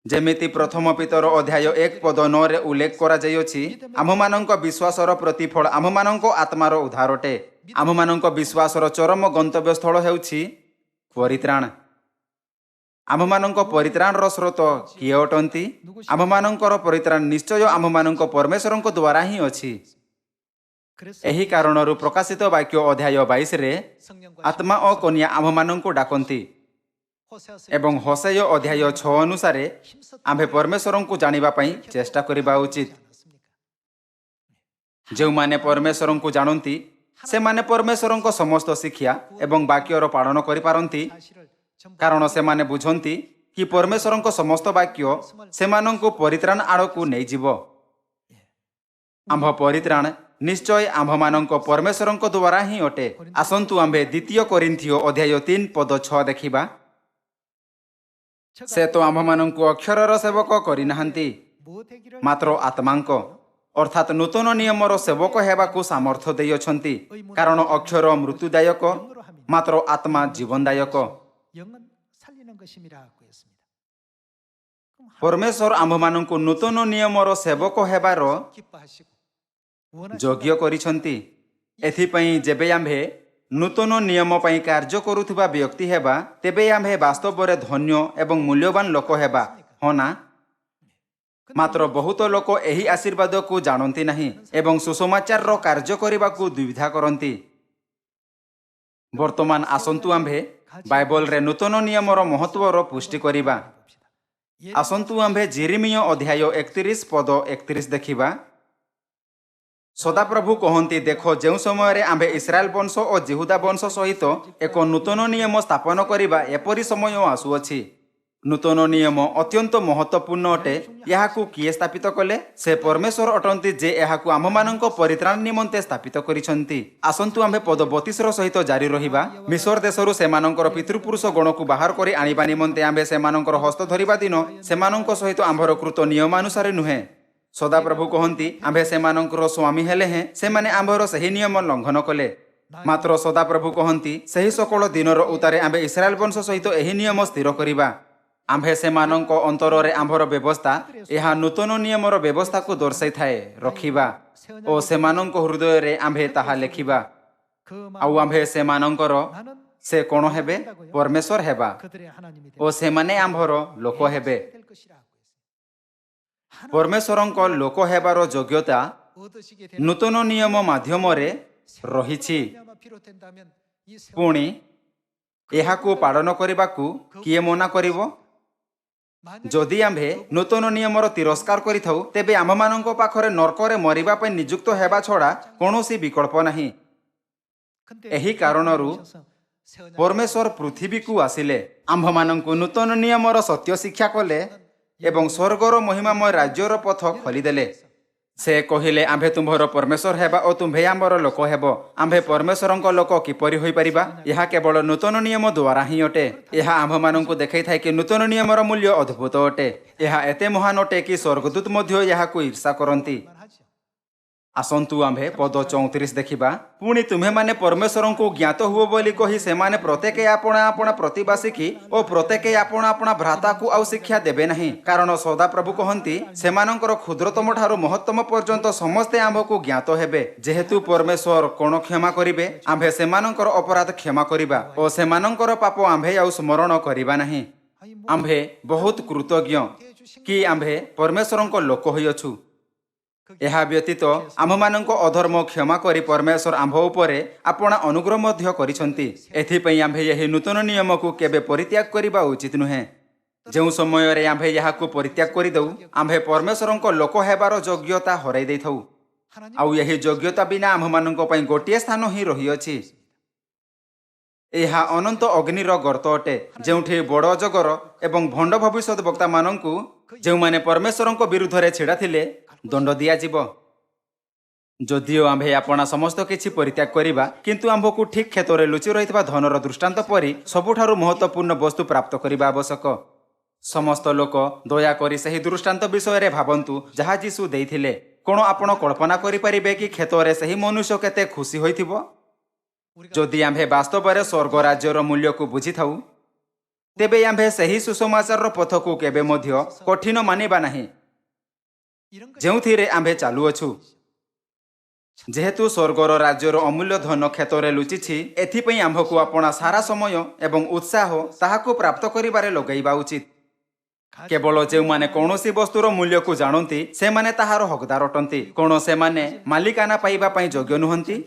ଯେମିତି ପ୍ରଥମ ପିତର ଅଧ୍ୟାୟ 1 ପଦ 9ରେ ଉଲ୍ଲେଖ କରାଯାଇଅଛି, ଆମ୍ଭମାନଙ୍କ ବିଶ୍ୱାସର ପ୍ରତିଫଳ ଆମ୍ଭମାନଙ୍କ ଆତ୍ମାର ଉଦ୍ଧାର ଅଟେ। ଆମ୍ଭମାନଙ୍କ ବିଶ୍ୱାସର ଚରମ ଗନ୍ତବ୍ୟସ୍ଥଳ ହେଉଛି ପରିତ୍ରାଣ। ଆମ୍ଭମାନଙ୍କ ପରିତ୍ରାଣର ସ୍ରୋତ କିଏ ଅଟନ୍ତି? ଆମ୍ଭମାନଙ୍କର ପରିତ୍ରାଣ ନିଶ୍ଚୟ ଆମ୍ଭମାନଙ୍କ ପରମେଶ୍ୱରଙ୍କ ଦ୍ୱାରା ହିଁ ଅଛି। ଏହି କାରଣରୁ ପ୍ରକାଶିତ ବାକ୍ୟ ଅଧ୍ୟାୟ 22ରେ ଆତ୍ମା ଓ କନ୍ୟା ଆମ୍ଭମାନଙ୍କୁ ଡାକନ୍ତି ଏବଂ ହୋସେୟ ଅଧ୍ୟାୟ 6 ଅନୁସାରେ ଆମ୍ଭେ ପରମେଶ୍ୱରଙ୍କୁ ଜାଣିବା ପାଇଁ ଚେଷ୍ଟା କରିବା ଉଚିତ। ଯେଉଁମାନେ ପରମେଶ୍ୱରଙ୍କୁ ଜାଣନ୍ତି ସେମାନେ ପରମେଶ୍ୱରଙ୍କ ସମସ୍ତ ଶିକ୍ଷା ଏବଂ ବାକ୍ୟର ପାଳନ କରିପାରନ୍ତି, କାରଣ ସେମାନେ ବୁଝନ୍ତି କି ପରମେଶ୍ୱରଙ୍କ ସମସ୍ତ ବାକ୍ୟ ସେମାନଙ୍କୁ ପରିତ୍ରାଣ ଆଡ଼କୁ ନେଇଯିବ। ଆମ୍ଭ ପରିତ୍ରାଣ ନିଶ୍ଚୟ ଆମ୍ଭମାନଙ୍କ ପରମେଶ୍ୱରଙ୍କ ଦ୍ୱାରା ହିଁ ଅଟେ। ଆସନ୍ତୁ ଆମ୍ଭେ ଦ୍ୱିତୀୟ କୋରିନ୍ଥୀୟ ଅଧ୍ୟାୟ 3 ପଦ 6 ଦେଖିବା। ସେ ତ ଆମ୍ଭମାନଙ୍କୁ ଅକ୍ଷରର ସେବକ କରିନାହାନ୍ତି, ମାତ୍ର ଆତ୍ମାଙ୍କ ଅର୍ଥାତ୍ ନୂତନ ନିୟମର ସେବକ ହେବାକୁ ସାମର୍ଥ୍ୟ ଦେଇଅଛନ୍ତି। କାରଣ ଅକ୍ଷର ମୃତ୍ୟୁଦାୟକ, ମାତ୍ର ଆତ୍ମା ଜୀବନଦାୟକ। ପରମେଶ୍ୱର ଆମ୍ଭମାନଙ୍କୁ ନୂତନ ନିୟମର ସେବକ ହେବାର ଯୋଗ୍ୟ କରିଛନ୍ତି। ଏଥିପାଇଁ ଯେବେ ଆମ୍ଭେ ନୂତନ ନିୟମ ପାଇଁ କାର୍ଯ୍ୟ କରୁଥିବା ବ୍ୟକ୍ତି ହେବା, ତେବେ ଆମ୍ଭେ ବାସ୍ତବରେ ଧନ୍ୟ ଏବଂ ମୂଲ୍ୟବାନ ଲୋକ ହେବା। ହଁ ନା? ମାତ୍ର ବହୁତ ଲୋକ ଏହି ଆଶୀର୍ବାଦକୁ ଜାଣନ୍ତି ନାହିଁ ଏବଂ ସୁସମାଚାରର କାର୍ଯ୍ୟ କରିବାକୁ ଦ୍ୱିଧା କରନ୍ତି। ବର୍ତ୍ତମାନ ଆସନ୍ତୁ ଆମ୍ଭେ ବାଇବଲରେ ନୂତନ ନିୟମର ମହତ୍ୱର ପୁଷ୍ଟି କରିବା। ଆସନ୍ତୁ ଆମ୍ଭେ ଯେରେମିୟ ଅଧ୍ୟାୟ 31 ପଦ 31 ଦେଖିବା। ସଦାପ୍ରଭୁ କହନ୍ତି, ଦେଖ, ଯେଉଁ ସମୟରେ ଆମ୍ଭେ ଇସ୍ରାଏଲ ବଂଶ ଓ ଜିହୁଦା ବଂଶ ସହିତ ଏକ ନୂତନ ନିୟମ ସ୍ଥାପନ କରିବା, ଏପରି ସମୟ ଆସୁଅଛି। ନୂତନ ନିୟମ ଅତ୍ୟନ୍ତ ମହତ୍ୱପୂର୍ଣ୍ଣ ଅଟେ। ଏହାକୁ କିଏ ସ୍ଥାପିତ କଲେ? ସେ ପରମେଶ୍ୱର ଅଟନ୍ତି, ଯେ ଏହାକୁ ଆମ୍ଭମାନଙ୍କ ପରିତ୍ରାଣ ନିମନ୍ତେ ସ୍ଥାପିତ କରିଛନ୍ତି। ଆସନ୍ତୁ ଆମ୍ଭେ ପଦ 32 ସହିତ ଜାରି ରହିବା। ମିଶର ଦେଶରୁ ସେମାନଙ୍କର ପିତୃପୁରୁଷ ଗଣକୁ ବାହାର କରି ଆଣିବା ନିମନ୍ତେ ଆମ୍ଭେ ସେମାନଙ୍କର ହସ୍ତ ଧରିବା ଦିନ ସେମାନଙ୍କ ସହିତ ଆମ୍ଭର କୃତ ନିୟମାନୁସାରେ ନୁହେଁ। ସଦାପ୍ରଭୁ କହନ୍ତି, ଆମ୍ଭେ ସେମାନଙ୍କର ସ୍ୱାମୀ ହେଲେ ହେଁ ସେମାନେ ଆମ୍ଭର ସେହି ନିୟମ ଲଙ୍ଘନ କଲେ। ମାତ୍ର ସଦାପ୍ରଭୁ କହନ୍ତି, ସେହି ସକଳ ଦିନର ଉତ୍ତାରେ ଆମ୍ଭେ ଇସ୍ରାଏଲ ବଂଶ ସହିତ ଏହି ନିୟମ ସ୍ଥିର କରିବା। ଆମ୍ଭେ ସେମାନଙ୍କ ଅନ୍ତରରେ ଆମ୍ଭର ବ୍ୟବସ୍ଥା, ଏହା ନୂତନ ନିୟମର ବ୍ୟବସ୍ଥାକୁ ଦର୍ଶାଇଥାଏ, ରଖିବା ଓ ସେମାନଙ୍କ ହୃଦୟରେ ଆମ୍ଭେ ତାହା ଲେଖିବା। ଆଉ ଆମ୍ଭେ ସେମାନଙ୍କର ସେ କ'ଣ ହେବେ? ପରମେଶ୍ୱର ହେବା ଓ ସେମାନେ ଆମ୍ଭର ଲୋକ ହେବେ। ପରମେଶ୍ୱରଙ୍କ ଲୋକ ହେବାର ଯୋଗ୍ୟତା ନୂତନ ନିୟମ ମାଧ୍ୟମରେ ରହିଛି। ପୁଣି ଏହାକୁ ପାଳନ କରିବାକୁ କିଏ ମନା କରିବ? जदि आम्भे नूतन नियमर तिरस्कार करिथाउ तेबे आममानंको पाखरे नरकरे मरिबा पई नियुक्त हेबा छडा कोनोसी विकल्प नाही। एही कारणरू परमेश्वर पृथ्वी को आसिले आम्भमानंकु नूतन नियमर सत्य शिक्षा कले एवं स्वर्गर महिमामय राज्यर पथ खोलीदेले। से कहिले आम्भे तुम्भर परमेश्वर हेबा और तुम्भे आमर लोक हेब। आम्भे परमेश्वरंक लोक किपरि होई परिबा? यह केवल नूतन नियम द्वारा ही अटे। यह आम्भमानंकु देखै थाए कि नूतन नियमर मूल्य अद्भुत अटे। यह एते महान अटे कि स्वर्गदूत मध्य यहाकु ईर्षा करंती। आसंतु आम्भे पद 34 देखिबा। पुणी तुम्हे माने परमेश्वरंकु ज्ञात हुओ बोली कहि से माने प्रत्येक आपणा आपणा प्रतिभा शिखी और प्रत्येक आपणा आपणा भ्राताकु आउ शिक्षा देबे नहीं। कारण सदा प्रभु कहंती सेमानंकर क्षुद्रतम ठारू महत्तम पर्यंत समस्ते आम्भकु ज्ञात हेबे। जेहेतु परमेश्वर कोन क्षमा करिबे आम्भे सेमानंकर अपराध क्षमा करिबा और सेमानंकर पाप आम्भे आउ स्मरण करिबा नहीं। आम्भे बहुत कृतज्ञ कि आम्भे परमेश्वरंक लोक होइअछु। यह व्यतीत आममानंको अधर्म क्षमा करी परमेश्वर आम्भ उपरे आपणा अनुग्रह मध्य करिसंती। एथिपई आम्भे यही नूतन नियम को केबे परित्याग करिबा उचित नुहे। जो समय रे आम्भे याहाकु परित्याग करि दउ आम्भे परमेश्वरंको लोक हेबार योग्यता हराई दैथौ। आउ यही योग्यता बिना आममानंको पई गोटिए स्थान ही रही अछि। यह अनंत अग्निर गर्त अटे जेउठी बड़ अजगर एवं भंड भविष्यत वक्ता मानंकु जो माने परमेश्वरंको विरुद्ध रे छिड़ा थिले दंड दिया जीवो। जदिओ आम्भे आपणा समस्त किछि परित्याग करिबा किंतु आम्भकु ठीक क्षेत्र लुचि रहितबा धनर दृष्टांत परि सबुठारु महत्वपूर्ण वस्तु प्राप्त करिबा आवश्यक। समस्त लोक दया करी सही दृष्टांत विषय रे भाबंतु जहा यीशु देइथिले। कोन आपण कल्पना करि परिबे कि क्षेत्र सही मनुष्य केते खुशी होइथिबो? जदि आम्भे वास्तव रे स्वर्ग राज्यर मूल्य को बुझी थाउ तेबे आम्भे सही सुसमाचार पथ को केबे मध्य कठिन मानिबा नहीं जेउथिरे आम्भे चालू अछु। जेहेतु स्वर्गर राज्यर अमूल्य धन क्षेत्र लुचिछि एथिपई आम्भकु आपणा सारा समय एवं उत्साह ताहाकु प्राप्त करिबारे लगाइबा उचित। केवल जे माने कौनसी वस्तुर मूल्य को जानती से माने ताहार हकदार अटंती। कोन से माने मालिकाना पाइबा पई योग्य नुहंती?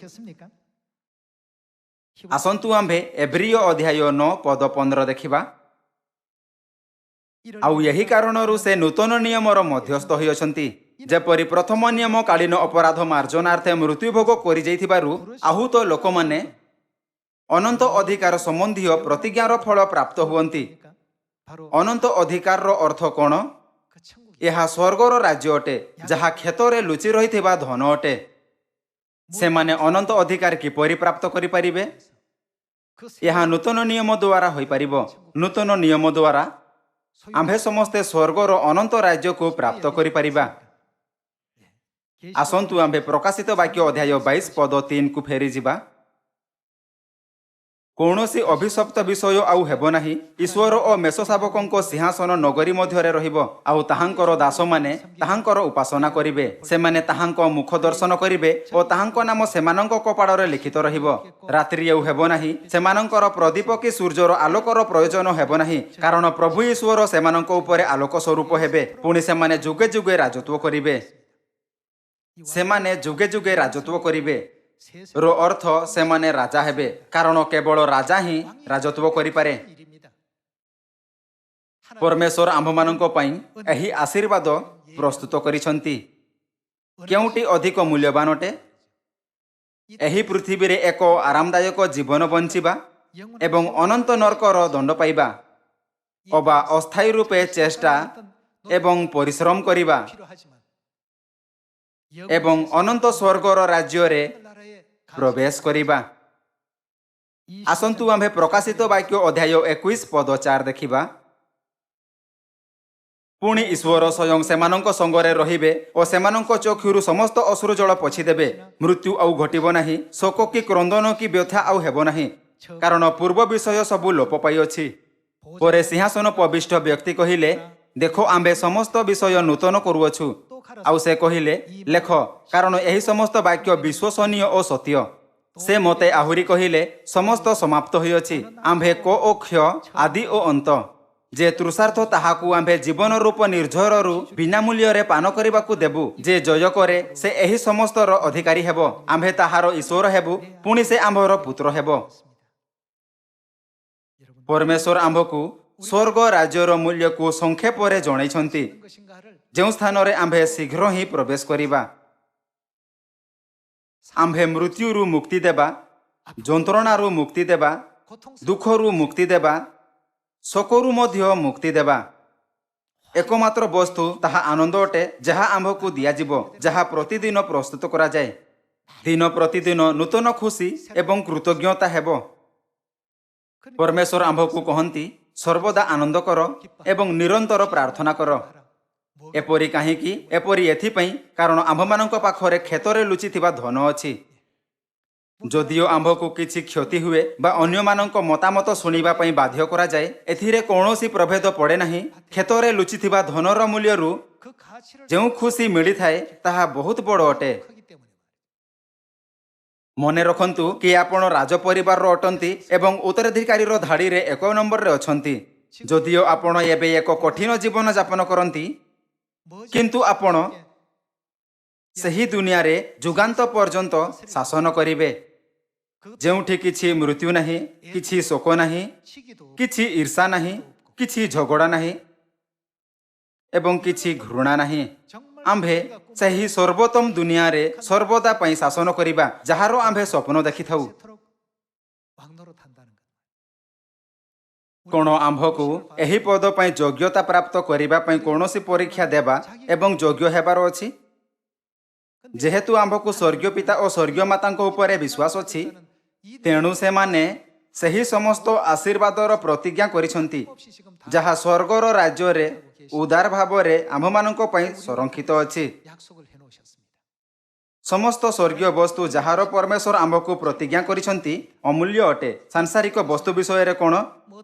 आसंतु आम्भे एब्रिय अध्याय 9 पद 15 देखिबा। आउ यही कारणरू से नूतन नियमर मध्यस्थ होई अछंती। जेपरि प्रथम नियम कालीन अपराध मार्जनार्थे मृत्यु भोग करि जाइथिबारु आहूत लोक माने अनंत अधिकार संबंधी प्रतिज्ञार फल प्राप्त हुअंती। अनंत अधिकार अर्थ कोन? यह स्वर्गर राज्य अटे जहा क्षेत्र लुचि रहिथिबा धन अटे। से माने अनंत अधिकार किपरि प्राप्त करि परिबे? यह नूतन नियम द्वारा होई परिबो। नूतन नियम द्वारा आम्भे समस्ते स्वर्गर अनंत राज्य को प्राप्त करि परिबा। आसंतु आम्भे प्रकाशित वाक्य अध्याय 22 पद 3 को फेरी जिबा। कौनसी अभिशप्त विषय आउ हेबो नाही। ईश्वर और मेषशावकंको सिंहासन नगरी मध्यरे रहिबो। आउ ताहांकर दास माने ताहांकर उपासना करिबे। से माने ताहांको मुख दर्शन करिबे और ताहांको नाम सेमानंको कपाड़रे लिखित रहिबो। रात्रि आउ हेबो नाही। सेमानंकर प्रदीप कि सूर्यर आलोकर प्रयोजन हेबो नाही। कारण प्रभु ईश्वर सेमानंको उपरे आलोक स्वरूप हेबे। पुणी से माने जुगे जुगे राजत्व करिबे। से माने जुगे जुगे राजत्व करिबे रो अर्थ से माने राजा हेबे। कारण केवल राजा ही राजत्व करिपारे। परमेश्वर आम्भमानंको पई एही आशीर्वाद प्रस्तुत करिसंती। केउटी अधिक मूल्यवान अटे? एही पृथ्वी रे एक आरामदायक जीवन बंचिबा एवं अनंत नरकर दंड पाइबा अबा अस्थायी रूपे चेष्टा एवं परिश्रम करिबा एवं अनंत स्वर्गर राज्य रे प्रवेश करिबा। आसंतु आम्भे प्रकाशित वाक्य अध्याय 21 पद 4 देखिबा। पुणी ईश्वर स्वयं सेमानंको संगरे रहिबे और सेमानंको चक्षुरु समस्त अश्रु जल पोछि देबे। मृत्यु आउ घटिबो नाही। शोक कि क्रंदन कि व्यथा आउ हेबो नाही। कारण पूर्व विषय सबु लोप पाई अछि। परे सिंहासन पविष्ट व्यक्ति कहिले देखो आम्भे समस्त विषय नूतन करूअछु। आउ से कहिले लेख कारण एही समस्त वाक्य विश्वसनीय और सत्य। से मते आहुरी कहिले समस्त समाप्त होई अछि। आम्भे को ओ क्ष आदि ओ अंत जे तृषार्थ ताहाकु आम्भे जीवन रूप निर्झररु बिना मूल्य रे पान करिबाकु देबु। जे जय करे से एही समस्तर अधिकारी हेबो। आम्भे ताहार ईश्वर हेबु पुणी से आम्भर पुत्र हेबो। परमेश्वर आम्भकु स्वर्ग राज्यर मूल्य को संक्षेप जणाइछन्ति जो स्थान रे आम्भे शीघ्र ही प्रवेश करिबा। आम्भे मृत्युरु मुक्ति देबा, जंत्रणारु मुक्ति देबा, दुखरु मुक्ति देबा, शोकरु मध्य मुक्ति देबा। एकमात्र वस्तु ताहा आनंद अटे जहा आम्भकु दियाजिबो, जहा प्रतिदिन प्रस्तुत करा जाए। दिन प्रतिदिन नूतन खुशी एवं कृतज्ञता हेबो। परमेश्वर आम्भकु कहन्ति सर्वदा आनंद कर एवं निरंतर प्रार्थना कर। एपरि काहीकि एपरि एथिपई कारण आम्भमानंक पाखरे क्षेत्रे लुचिथिबा धन अछि। जदिओ आम्भकु किछि क्षति हुए बा अन्यमानंक मतामत शुणिबा पई बाध्य करा जाए, एथिरे कौनसी प्रभेद पड़े नाही। क्षेत्रे लुचिथिबा धनर मूल्यरु जेउ खुशी मिली थाए ताहा बहुत बड़ अटे। मने रखंतु कि आपण राज परिवार अटंती एवं उत्तराधिकारी धाड़ी रे 1 नंबर रे अछंती। जदिओ आपण एबे एक कठिन जीवन यापन करंती, किंतु आपण सही दुनिया रे जुगांत पर्यंत शासन करिवे, जेउठी किछि मृत्यु नाही, किछि शोक नाही, किछि ईर्षा नाही, किछि झगड़ा नाही एवं किछि घृणा नाही। आम्भे सही सर्वोत्तम दुनिया रे सर्वदा पई शासन करिबा, जहारो आम्भे स्वप्न देखि थाउ। कोण आम्भकु एही पद पई योग्यता प्राप्त करिबा पई कोनोसी परीक्षा देबा एवं योग्य हेबार अछि। जेहेतु आम्भकु स्वर्गीय पिता और स्वर्गीय मातांको उपरे विश्वास अछि, तेणु से माने सही समस्त आशीर्वादर प्रतिज्ञा करिसंती, जहा स्वर्गर राज्य रे उदार भाव रे आम्भमानंको पई संरक्षित अछि। समस्त स्वर्गीय वस्तु जहार परमेश्वर आम्भकु प्रतिज्ञा करिसंती अमूल्य अटे। सांसारिक वस्तु विषय रे कोन,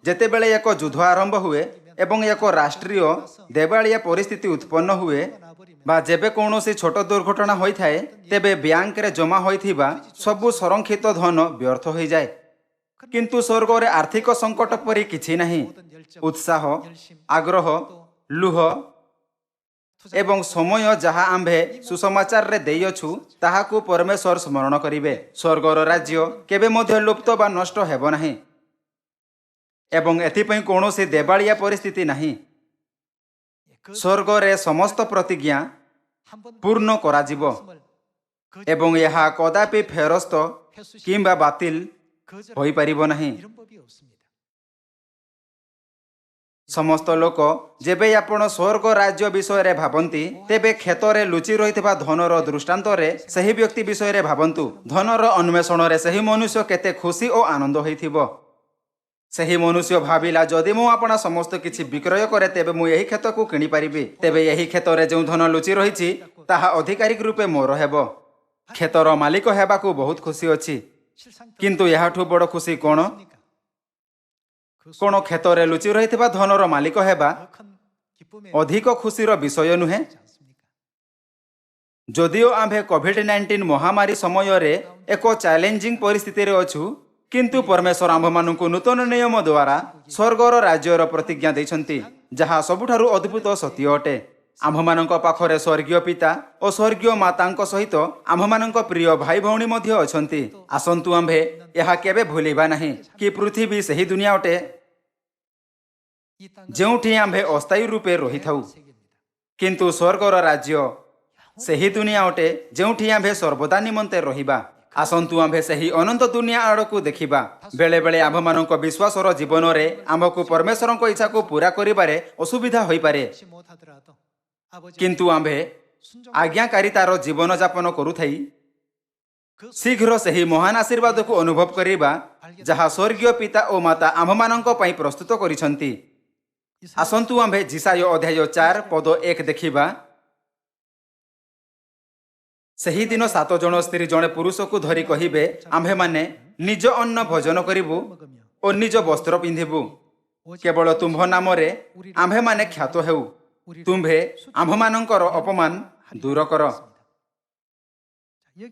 जेतेबेले एक युद्ध आरंभ हुए एवं एक राष्ट्रीय देवालिया परिस्थिति उत्पन्न हुए बा जेबे कौनसी छोट दुर्घटना होई थाए, तेबे बैंक रे जमा होइथिबा सबु संरक्षित धन व्यर्थ होई जाए। किंतु स्वर्ग रे आर्थिक संकट परि किछि नाही। उत्साह, आग्रह, लुह एवं समय जहा आम्भे सुसमाचार रे देइअछु ताहाकु परमेश्वर स्मरण करिवे। स्वर्गर राज्य केबे मध्य लुप्त बा नष्ट हेबो नाही एवं एथिपई कौनसी देवालिया परिस्थिति नाही। स्वर्ग रे समस्त प्रतिज्ञा पूर्ण कराजिबो एवं यहा कदापि फेरस्त किंबा बातिल होई परिबो नाही। समस्त लोक जेबे आपण स्वर्ग राज्य विषय रे भाबंती, तेबे क्षेत्रे लुचि रहिथिबा धनर दृष्टांत रे सही व्यक्ति विषय रे भाबंतु। धनर अन्वेषण रे सही मनुष्य केते खुशी और आनंद होइथिबो। सही मनुष्य भाविला, जदि मु आपणा समस्त किछि विक्रय करे तेबे मु एही क्षेत्र को किनि पारिबि, तेबे एही क्षेत्र रे जो धन लुचि रहिछि ताहा अधिकारिक रूपे मोर हेबो। क्षेत्र मालिक हेबाकू बहुत खुशी अछि, किंतु याठू बड़ खुशी कोन? कोन क्षेत्र लुचि रहिथिबा धनर मालिक हेबा अधिक खुशीर विषय नुहे? जदिओ आम्भे कोविड-19 महामारी समय रे एक चैलेंजिंग परिस्थिति रे अछु, किंतु परमेश्वर आम्भमानंकु नूतन नियम द्वारा स्वर्गर राज्यर प्रतिज्ञा दैछन्ति, जहा सबुठारु अद्भुत सत्य अटे। आम्भमानंक पाखरे स्वर्गीय पिता और स्वर्गीय मातांक सहित आम्भमानंक प्रिय भाई भौणी मध्य अछन्ति। आसंतु आम्भे यहा केबे भूलिबा नाही कि पृथ्वी सही दुनिया अटे जेउठी आम्भे अस्थायी रूपे रहिथाउ, किंतु स्वर्गर राज्य सही दुनिया अटे जेउठी आम्भे सर्वदा निमंते रहिबा। आसंतु आम्भे सही अनंत दुनिया आड़कू देखिबा। बेले बेले आम्भमानंक विश्वासर जीवन रे आम्भकु परमेश्वरंक इच्छा को पूरा करिबारे असुविधा होई पारे, किंतु आम्भे आज्ञाकारितार जीवन यापन करुथाई शीघ्र सही महान आशीर्वाद को अनुभव करिबा, जहा स्वर्गीय पिता और माता आम्भमानंक पई प्रस्तुत करिसंति। आसंतु आम्भे जिसाय अध्याय 4 पद 1 देखिबा। सही दिन 7 जन स्त्री जने पुरुष को धरी कहिबे, आम्भे माने निज अन्न भोजन करिबु और निज वस्त्र पिंधिबु। केवल तुम्भ नाम रे आम्भे माने ख्यात हेउ। तुम्भे आम्भमानंकर अपमान दूर कर।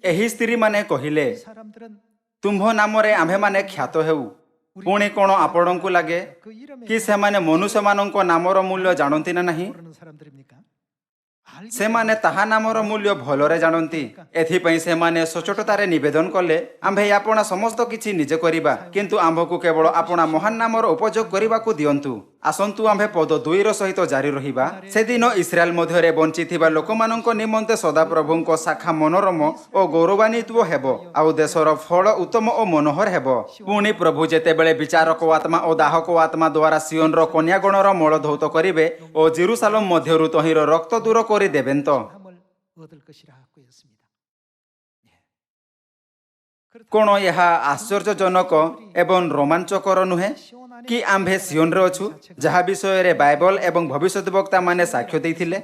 एही स्त्री माने कहिले, तुम्भ नाम रे आम्भे माने ख्यात हेउ। पुणी कोण आपणଙ୍କୁ लागे कि सेमाने मनुष्य मानंक नामर मूल्य जानती ना नहीं? ସେମାନେ ତାହା ନାମର ମୂଲ୍ୟ ଭଲରେ ଜାଣନ୍ତି। ଏଥିପାଇଁ ସେମାନେ ସଚୋଟତାରେ ନିବେଦନ କଲେ, ଆମ୍ଭେ ଆପଣା ସମସ୍ତ କିଛି ନିଜେ କରିବା, କିନ୍ତୁ ଆମ୍ଭକୁ କେବଳ ଆପଣା ମହାନ ନାମର ଉପଯୋଗ କରିବାକୁ ଦିଅନ୍ତୁ। ଆସନ୍ତୁ ଆମ୍ଭେ ପଦ 2 ସହିତ ଜାରି ରହିବା। ସେଦିନ ଇସ୍ରାଏଲ ମଧ୍ୟରେ ବଞ୍ଚିଥିବା ଲୋକମାନଙ୍କ ନିମନ୍ତେ ସଦାପ୍ରଭୁଙ୍କ ଶାଖା ମନୋରମ ଓ ଗୌରବାନ୍ୱିତ ହେବ, ଆଉ ଦେଶର ଫଳ ଉତ୍ତମ ଓ ମନୋହର ହେବ। ପୁଣି ପ୍ରଭୁ ଯେତେବେଳେ ବିଚାରକ ଆତ୍ମା ଓ ଦାହକ ଆତ୍ମା ଦ୍ୱାରା ସିଓନର କନ୍ୟାଗଣର ମଳ ଧୌତ କରିବେ ଓ ଜେରୁସାଲେମ ମଧ୍ୟରୁ ତହିଁର ରକ୍ତ ଦୂର କରିଦେବେନ୍ ତ। କ'ଣ ଏହା ଆଶ୍ଚର୍ଯ୍ୟଜନକ ଏବଂ ରୋମାଞ୍ଚକର ନୁହେଁ କି ଆମ୍ଭେ ସିଓନରେ ଅଛୁ, ଯାହା ବିଷୟରେ ବାଇବଲ ଏବଂ ଭବିଷ୍ୟଦ୍ବକ୍ତା ମାନେ ସାକ୍ଷ୍ୟ ଦେଇଥିଲେ?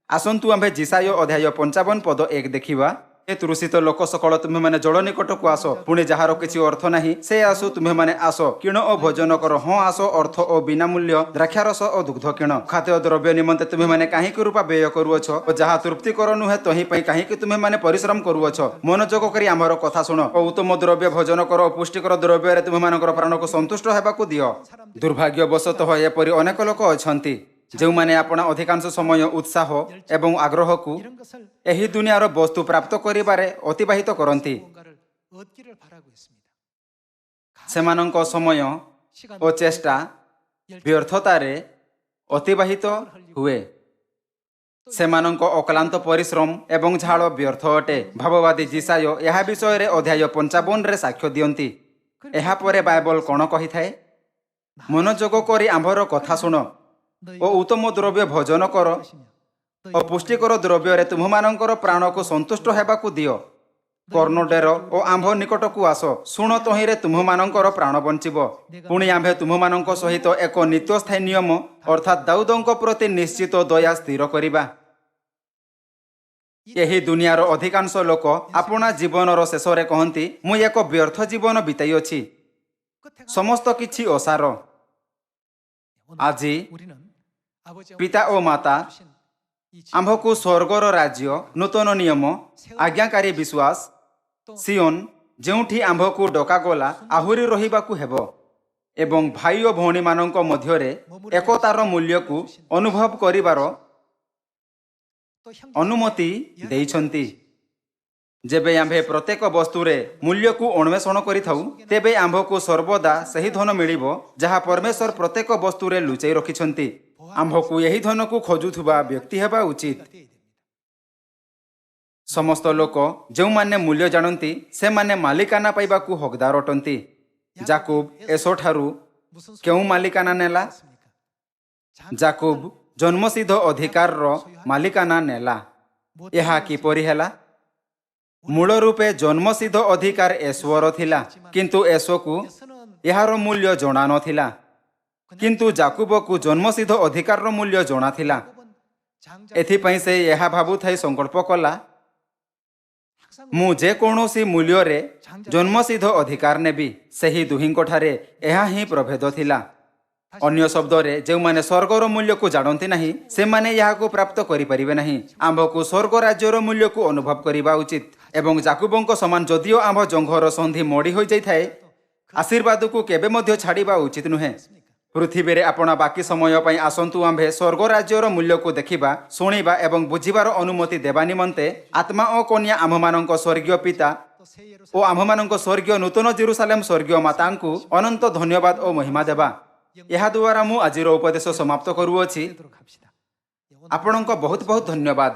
ଆସନ୍ତୁ ଆମ୍ଭେ ଯିଶାୟ ଅଧ୍ୟାୟ 55 ପଦ 1 ଦେଖିବା। ଏ ତୃଷିତ ଲୋକ ସକଳ ତୁମେମାନେ ଜଳ ନିକଟକୁ ଆସ, ପୁଣି ଯାହାର କିଛି ଅର୍ଥ ନାହିଁ ସେ ଆସୁ, ତୁମେମାନେ ଆସ, କିଣ ଓ ଭୋଜନ କର। ହଁ ଆସ, ଅର୍ଥ ଓ ବିନା ମୂଲ୍ୟ ଦ୍ରାକ୍ଷାରସ ଓ ଦୁଗ୍ଧ କିଣ। ଖାଦ୍ୟ ଦ୍ରବ୍ୟ ନିମନ୍ତେ ତୁମେମାନେ କାହିଁକି ରୂପା ବ୍ୟୟ କରୁଅଛ ଓ ଯାହା ତୃପ୍ତିକର ନୁହେଁ ତହିଁ ପାଇଁ କାହିଁକି ତୁମେମାନେ ପରିଶ୍ରମ କରୁଅଛ? ମନୋଯୋଗ କରି ଆମର କଥା ଶୁଣ ଓ ଉତ୍ତମ ଦ୍ରବ୍ୟ ଭୋଜନ କର ଓ ପୁଷ୍ଟିକର ଦ୍ରବ୍ୟରେ ତୁମମାନଙ୍କର ପ୍ରାଣକୁ ସନ୍ତୁଷ୍ଟ ହେବାକୁ ଦିଅ। ଦୁର୍ଭାଗ୍ୟବଶତଃ ଏପରି ଅନେକ ଲୋକ ଅଛନ୍ତି ଯେଉଁମାନେ ଆପଣା ଅଧିକାଂଶ ସମୟ ଉତ୍ସାହ ଏବଂ ଆଗ୍ରହକୁ ଏହି ଦୁନିଆର ବସ୍ତୁ ପ୍ରାପ୍ତ କରିବାରେ ଅତିବାହିତ କରନ୍ତି। ସେମାନଙ୍କ ସମୟ ଓ ଚେଷ୍ଟା ବ୍ୟର୍ଥତାରେ ଅତିବାହିତ ହୁଏ। ସେମାନଙ୍କ ଅକ୍ଲାନ୍ତ ପରିଶ୍ରମ ଏବଂ ଝାଳ ବ୍ୟର୍ଥ ଅଟେ। ଭାବବାଦୀ ଯିଶାୟ ଏହା ବିଷୟରେ ଅଧ୍ୟାୟ 55ରେ ସାକ୍ଷ୍ୟ ଦିଅନ୍ତି। ଏହାପରେ ବାଇବଲ କ'ଣ କହିଥାଏ? ମନୋଯୋଗ କରି ଆମ୍ଭର କଥା ଶୁଣ ଓ ଉତ୍ତମ ଦ୍ରବ୍ୟ ଭୋଜନ କର ଓ ପୁଷ୍ଟିକର ଦ୍ରବ୍ୟରେ ତୁମମାନଙ୍କର ପ୍ରାଣକୁ ସନ୍ତୁଷ୍ଟ ହେବାକୁ ଦିଅ। କର୍ଣ୍ଣଡେର ଓ ଆମ୍ଭ ନିକଟକୁ ଆସ, ଶୁଣ, ତହିଁରେ ତୁମମାନଙ୍କର ପ୍ରାଣ ବଞ୍ଚିବ। ପୁଣି ଆମ୍ଭେ ତୁମମାନଙ୍କ ସହିତ ଏକ ନିତ୍ୟସ୍ଥାୟୀ ନିୟମ ଅର୍ଥାତ୍ ଦାଉଦଙ୍କ ପ୍ରତି ନିଶ୍ଚିତ ଦୟା ସ୍ଥିର କରିବା। ଏହି ଦୁନିଆର ଅଧିକାଂଶ ଲୋକ ଆପଣା ଜୀବନର ଶେଷରେ କହନ୍ତି, ମୁଁ ଏକ ବ୍ୟର୍ଥ ଜୀବନ ବିତାଇଅଛି, ସମସ୍ତ କିଛି ଅସାର। ଆଜି ପିତା ଓ ମାତା ଆମ୍ଭକୁ ସ୍ୱର୍ଗର ରାଜ୍ୟ, ନୂତନ ନିୟମ, ଆଜ୍ଞାକାରୀ ବିଶ୍ୱାସ, ସିଓନ, ଯେଉଁଠି ଆମ୍ଭକୁ ଡକାଗଲା ଆହୁରି ରହିବାକୁ ହେବ, ଏବଂ ଭାଇ ଓ ଭଉଣୀମାନଙ୍କ ମଧ୍ୟରେ ଏକତାର ମୂଲ୍ୟକୁ ଅନୁଭବ କରିବାର ଅନୁମତି ଦେଇଛନ୍ତି। ଯେବେ ଆମ୍ଭେ ପ୍ରତ୍ୟେକ ବସ୍ତୁରେ ମୂଲ୍ୟକୁ ଅନ୍ୱେଷଣ କରିଥାଉ, ତେବେ ଆମ୍ଭକୁ ସର୍ବଦା ସେହି ଧନ ମିଳିବ ଯାହା ପରମେଶ୍ୱର ପ୍ରତ୍ୟେକ ବସ୍ତୁରେ ଲୁଚାଇ ରଖିଛନ୍ତି। ଆମ୍ଭକୁ ଏହି ଧନକୁ ଖୋଜୁଥିବା ବ୍ୟକ୍ତି ହେବା ଉଚିତ। ସମସ୍ତ ଲୋକ ଯେଉଁମାନେ ମୂଲ୍ୟ ଜାଣନ୍ତି ସେମାନେ ମାଲିକାନା ପାଇବାକୁ ହକଦାର ଅଟନ୍ତି। ଯାକୁବ ଏସୋଠାରୁ କେଉଁ ମାଲିକାନା ନେଲା? ଯାକୁବ ଜନ୍ମସିଦ୍ଧ ଅଧିକାରର ମାଲିକାନା ନେଲା। ଏହା କିପରି ହେଲା? ମୂଳ ରୂପେ ଜନ୍ମସିଦ୍ଧ ଅଧିକାର ଏଶ୍ୱର ଥିଲା, କିନ୍ତୁ ଏଶ୍ୱକୁ ଏହାର ମୂଲ୍ୟ ଜଣା ନଥିଲା। କିନ୍ତୁ ଯାକୁବକୁ ଜନ୍ମସିଦ୍ଧ ଅଧିକାରର ମୂଲ୍ୟ ଜଣାଥିଲା। ଏଥିପାଇଁ ସେ ଏହା ଭାବୁଥାଇ ସଂକଳ୍ପ କଲା, ମୁଁ ଯେକୌଣସି ମୂଲ୍ୟରେ ଜନ୍ମସିଦ୍ଧ ଅଧିକାର ନେବି। ସେହି ଦୁହିଁଙ୍କଠାରେ ଏହା ହିଁ ପ୍ରଭେଦ ଥିଲା। ଅନ୍ୟ ଶବ୍ଦରେ, ଯେଉଁମାନେ ସ୍ୱର୍ଗର ମୂଲ୍ୟକୁ ଜାଣନ୍ତି ନାହିଁ ସେମାନେ ଏହାକୁ ପ୍ରାପ୍ତ କରିପାରିବେ ନାହିଁ। ଆମ୍ଭକୁ ସ୍ୱର୍ଗ ରାଜ୍ୟର ମୂଲ୍ୟକୁ ଅନୁଭବ କରିବା ଉଚିତ। ଏବଂ ଯାକୁବଙ୍କ ସମାନ ଯଦିଓ ଆମ୍ଭ ଜଙ୍ଘର ସନ୍ଧି ମୋଡ଼ି ହୋଇଯାଇଥାଏ, ଆଶୀର୍ବାଦକୁ କେବେ ମଧ୍ୟ ଛାଡ଼ିବା ଉଚିତ ନୁହେଁ। ପୃଥିବୀରେ ଆପଣା ବାକି ସମୟ ପାଇଁ ଆସନ୍ତୁ ଆମ୍ଭେ ସ୍ୱର୍ଗ ରାଜ୍ୟର ମୂଲ୍ୟକୁ ଦେଖିବା, ଶୁଣିବା ଏବଂ ବୁଝିବାର ଅନୁମତି ଦେବା ନିମନ୍ତେ ଆତ୍ମା ଓ କନ୍ୟା ଆମ୍ଭମାନଙ୍କ ସ୍ୱର୍ଗୀୟ ପିତା ଓ ଆମ୍ଭମାନଙ୍କ ସ୍ୱର୍ଗୀୟ ନୂତନ ଜେରୁସାଲେମ ସ୍ୱର୍ଗୀୟ ମାତାଙ୍କୁ ଅନନ୍ତ ଧନ୍ୟବାଦ ଓ ମହିମା ଦେବା। ଏହାଦ୍ୱାରା ମୁଁ ଆଜିର ଉପଦେଶ ସମାପ୍ତ କରୁଅଛି। ଆପଣଙ୍କ ବହୁତ ବହୁତ ଧନ୍ୟବାଦ।